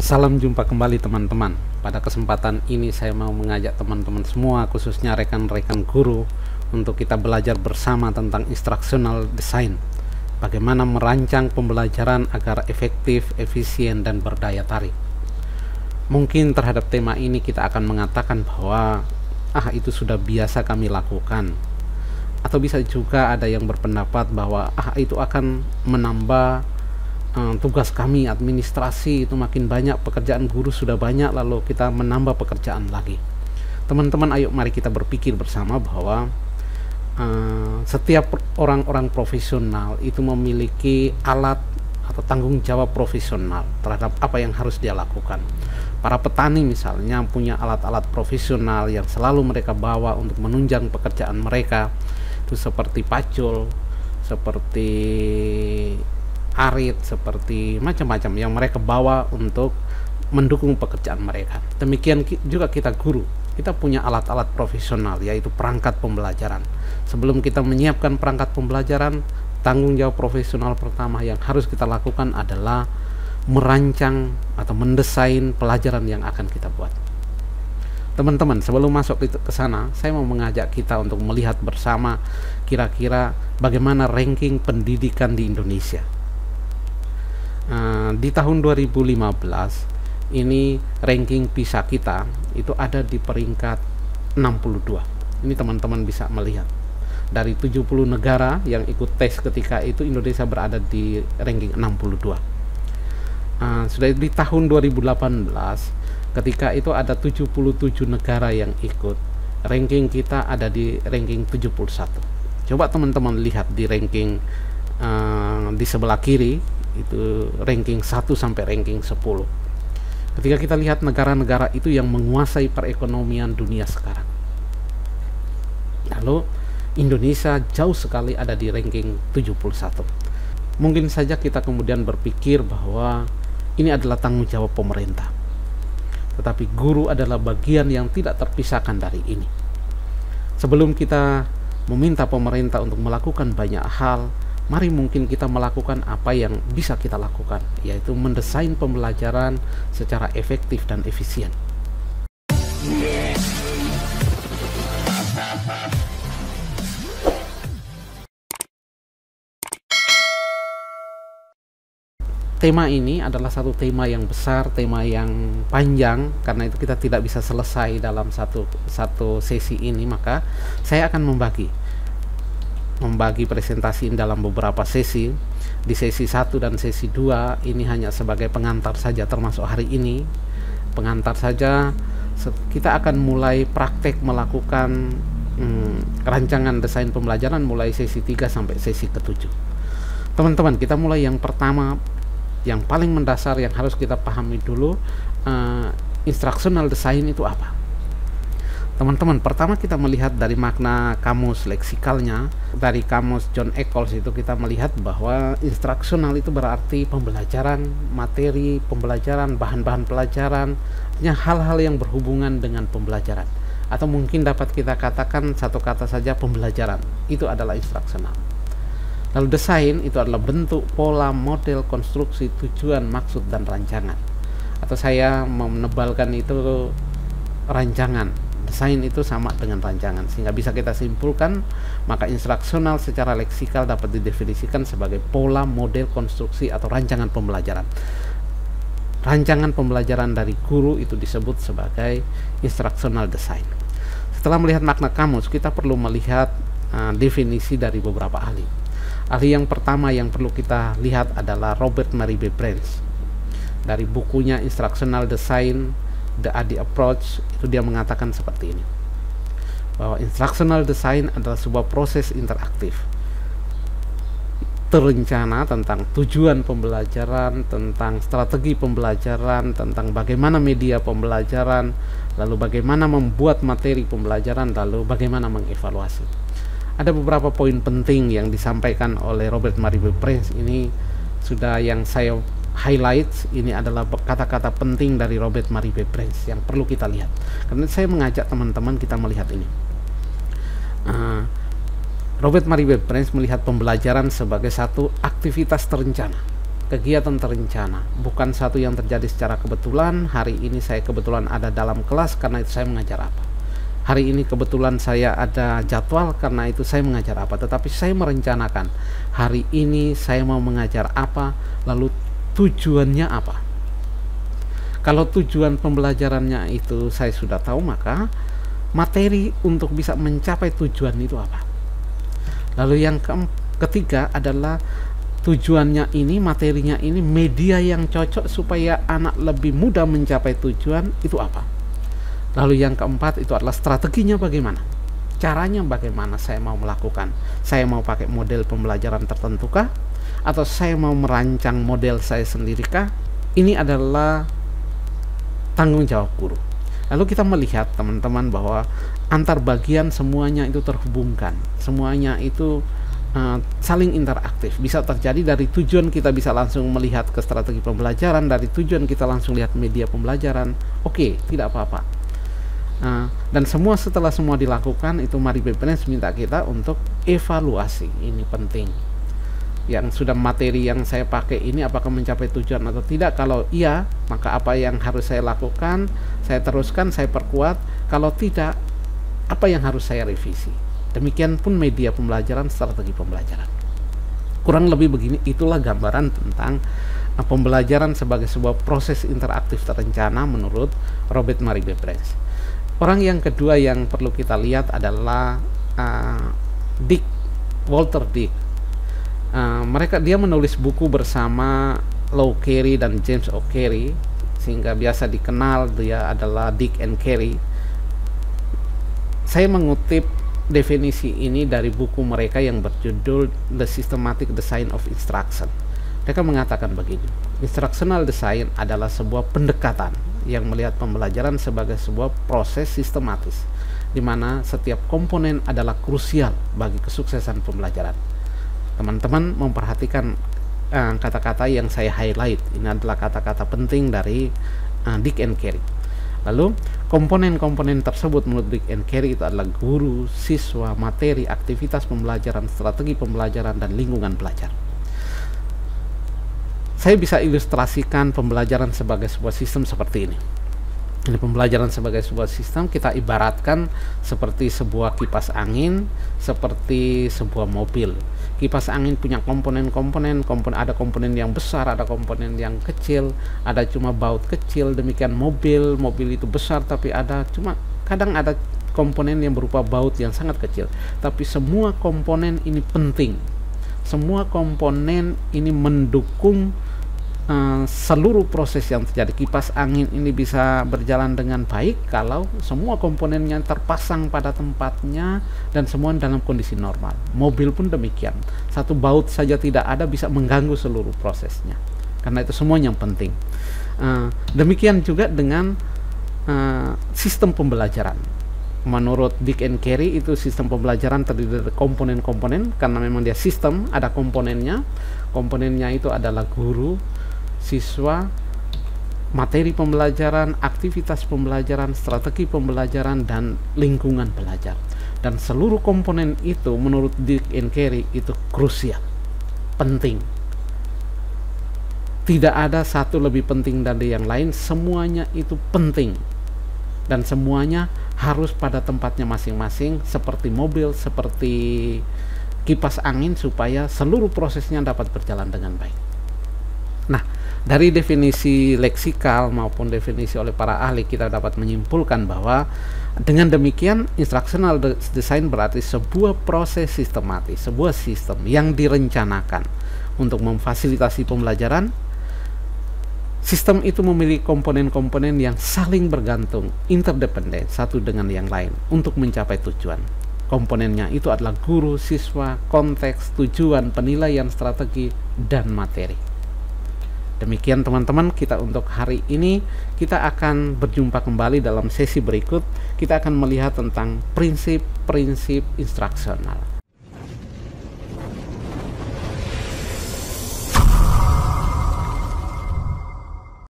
Salam jumpa kembali teman-teman. Pada kesempatan ini saya mau mengajak teman-teman semua, khususnya rekan-rekan guru, untuk kita belajar bersama tentang instructional design. Bagaimana merancang pembelajaran agar efektif, efisien, dan berdaya tarik. Mungkin terhadap tema ini kita akan mengatakan bahwa itu sudah biasa kami lakukan. Atau bisa juga ada yang berpendapat bahwa itu akan menambah tugas kami, administrasi itu makin banyak, pekerjaan guru sudah banyak, lalu kita menambah pekerjaan lagi. Teman-teman, ayo mari kita berpikir bersama bahwa setiap orang-orang profesional itu memiliki alat atau tanggung jawab profesional terhadap apa yang harus dia lakukan. Para petani misalnya punya alat-alat profesional yang selalu mereka bawa untuk menunjang pekerjaan mereka, itu seperti pacul, seperti arit, seperti macam-macam yang mereka bawa untuk mendukung pekerjaan mereka. Demikian juga kita guru, kita punya alat-alat profesional, yaitu perangkat pembelajaran. Sebelum kita menyiapkan perangkat pembelajaran, tanggung jawab profesional pertama yang harus kita lakukan adalah merancang atau mendesain pelajaran yang akan kita buat. Teman-teman, sebelum masuk ke sana, saya mau mengajak kita untuk melihat bersama kira-kira bagaimana ranking pendidikan di Indonesia. Di tahun 2015 ini ranking PISA kita itu ada di peringkat 62. Ini teman-teman bisa melihat dari 70 negara yang ikut tes ketika itu, Indonesia berada di ranking 62. Sudah di tahun 2018 ketika itu ada 77 negara yang ikut, ranking kita ada di ranking 71. Coba teman-teman lihat di ranking di sebelah kiri itu ranking 1 sampai ranking 10. Ketika kita lihat negara-negara itu yang menguasai perekonomian dunia sekarang, lalu Indonesia jauh sekali ada di ranking 71. Mungkin saja kita kemudian berpikir bahwa ini adalah tanggung jawab pemerintah, tetapi guru adalah bagian yang tidak terpisahkan dari ini. Sebelum kita meminta pemerintah untuk melakukan banyak hal, mari mungkin kita melakukan apa yang bisa kita lakukan, yaitu mendesain pembelajaran secara efektif dan efisien. Tema ini adalah satu tema yang besar, tema yang panjang, karena itu kita tidak bisa selesai dalam satu sesi ini. Maka saya akan membagi presentasi dalam beberapa sesi. Di sesi 1 dan sesi 2 ini hanya sebagai pengantar saja, termasuk hari ini pengantar saja. Kita akan mulai praktek melakukan rancangan desain pembelajaran mulai sesi 3 sampai sesi ke-7. Teman-teman, kita mulai yang pertama, yang paling mendasar yang harus kita pahami dulu. Instructional design itu apa? Teman-teman, pertama kita melihat dari makna kamus leksikalnya. Dari kamus John Eccles itu kita melihat bahwa instruksional itu berarti pembelajaran, materi pembelajaran, bahan-bahan pelajaran, hal-hal yang berhubungan dengan pembelajaran. Atau mungkin dapat kita katakan satu kata saja, pembelajaran. Itu adalah instruksional. Lalu desain itu adalah bentuk, pola, model, konstruksi, tujuan, maksud, dan rancangan. Atau saya menebalkan itu rancangan. Desain itu sama dengan rancangan, sehingga bisa kita simpulkan, maka instruksional secara leksikal dapat didefinisikan sebagai pola, model, konstruksi, atau rancangan pembelajaran. Rancangan pembelajaran dari guru itu disebut sebagai instructional design. Setelah melihat makna kamus, kita perlu melihat definisi dari beberapa ahli. Ahli yang pertama yang perlu kita lihat adalah Robert Mary B. Branch. Dari bukunya Instructional Design, The ADDIE Approach, itu dia mengatakan seperti ini, bahwa instructional design adalah sebuah proses interaktif terencana tentang tujuan pembelajaran, tentang strategi pembelajaran, tentang bagaimana media pembelajaran, lalu bagaimana membuat materi pembelajaran, lalu bagaimana mengevaluasi. Ada beberapa poin penting yang disampaikan oleh Robert Mary B. Branch. Ini sudah yang saya highlight. Ini adalah kata-kata penting dari Robert Mary B. Branch yang perlu kita lihat. Karena saya mengajak teman-teman kita melihat ini. Robert Mary B. Branch melihat pembelajaran sebagai satu aktivitas terencana. kegiatan terencana, bukan satu yang terjadi secara kebetulan. Hari ini saya kebetulan ada dalam kelas, karena itu saya mengajar apa. Hari ini kebetulan saya ada jadwal, karena itu saya mengajar apa. Tetapi saya merencanakan, hari ini saya mau mengajar apa, lalu tujuannya apa. Kalau tujuan pembelajarannya itu saya sudah tahu, maka materi untuk bisa mencapai tujuan itu apa. Lalu yang ketiga adalah tujuannya ini, materinya ini, media yang cocok supaya anak lebih mudah mencapai tujuan itu apa. Lalu yang keempat itu adalah strateginya bagaimana, caranya bagaimana saya mau melakukan. Saya mau pakai model pembelajaran tertentu kah, atau saya mau merancang model saya sendiri kah? Ini adalah tanggung jawab guru. Lalu kita melihat teman-teman bahwa antar bagian semuanya itu terhubungkan, semuanya itu saling interaktif. Bisa terjadi dari tujuan kita bisa langsung melihat ke strategi pembelajaran, dari tujuan kita langsung lihat media pembelajaran. Oke, tidak apa-apa. Dan setelah semua dilakukan itu, mari BPNS minta kita untuk evaluasi. Ini penting. Yang sudah materi yang saya pakai ini apakah mencapai tujuan atau tidak. Kalau iya, maka apa yang harus saya lakukan, saya teruskan, saya perkuat. Kalau tidak, apa yang harus saya revisi. Demikian pun media pembelajaran, strategi pembelajaran. Kurang lebih begini, itulah gambaran tentang pembelajaran sebagai sebuah proses interaktif terencana menurut Robert Murray Bebres. Orang yang kedua yang perlu kita lihat adalah Walter Dick. Dia menulis buku bersama Lou Carey dan James O'Carey, sehingga biasa dikenal dia adalah Dick and Carey. Saya mengutip definisi ini dari buku mereka yang berjudul The Systematic Design of Instruction. Mereka mengatakan begini: instructional design adalah sebuah pendekatan yang melihat pembelajaran sebagai sebuah proses sistematis, di mana setiap komponen adalah krusial bagi kesuksesan pembelajaran. Teman-teman memperhatikan kata-kata yang saya highlight. Ini adalah kata-kata penting dari Dick and Carey. Lalu komponen-komponen tersebut menurut Dick and Carey itu adalah guru, siswa, materi, aktivitas pembelajaran, strategi pembelajaran, dan lingkungan belajar. Saya bisa ilustrasikan pembelajaran sebagai sebuah sistem seperti ini. Ini pembelajaran sebagai sebuah sistem kita ibaratkan seperti sebuah kipas angin, seperti sebuah mobil. Kipas angin punya komponen-komponen, ada komponen yang besar, ada komponen yang kecil, ada cuma baut kecil. Demikian mobil itu besar, tapi kadang ada komponen yang berupa baut yang sangat kecil. Tapi semua komponen ini penting. Semua komponen ini mendukung seluruh proses yang terjadi. Kipas angin ini bisa berjalan dengan baik kalau semua komponennya terpasang pada tempatnya dan semua dalam kondisi normal. Mobil pun demikian. Satu baut saja tidak ada bisa mengganggu seluruh prosesnya. Karena itu semuanya yang penting. Demikian juga dengan sistem pembelajaran. Menurut Dick and Carey itu sistem pembelajaran terdiri dari komponen-komponen, karena memang dia sistem, ada komponennya. Komponennya itu adalah guru, siswa, materi pembelajaran, aktivitas pembelajaran, strategi pembelajaran, dan lingkungan belajar. Dan seluruh komponen itu menurut Dick and Carey itu krusial, penting. Tidak ada satu lebih penting dari yang lain, semuanya itu penting. Dan semuanya harus pada tempatnya masing-masing, seperti mobil, seperti kipas angin, supaya seluruh prosesnya dapat berjalan dengan baik. Nah, dari definisi leksikal maupun definisi oleh para ahli, kita dapat menyimpulkan bahwa dengan demikian instructional design berarti sebuah proses sistematis, sebuah sistem yang direncanakan untuk memfasilitasi pembelajaran. Sistem itu memiliki komponen-komponen yang saling bergantung, interdependen satu dengan yang lain untuk mencapai tujuan. Komponennya itu adalah guru, siswa, konteks, tujuan, penilaian, strategi, dan materi. Demikian teman-teman, kita untuk hari ini. Kita akan berjumpa kembali dalam sesi berikut. Kita akan melihat tentang prinsip-prinsip instruksional.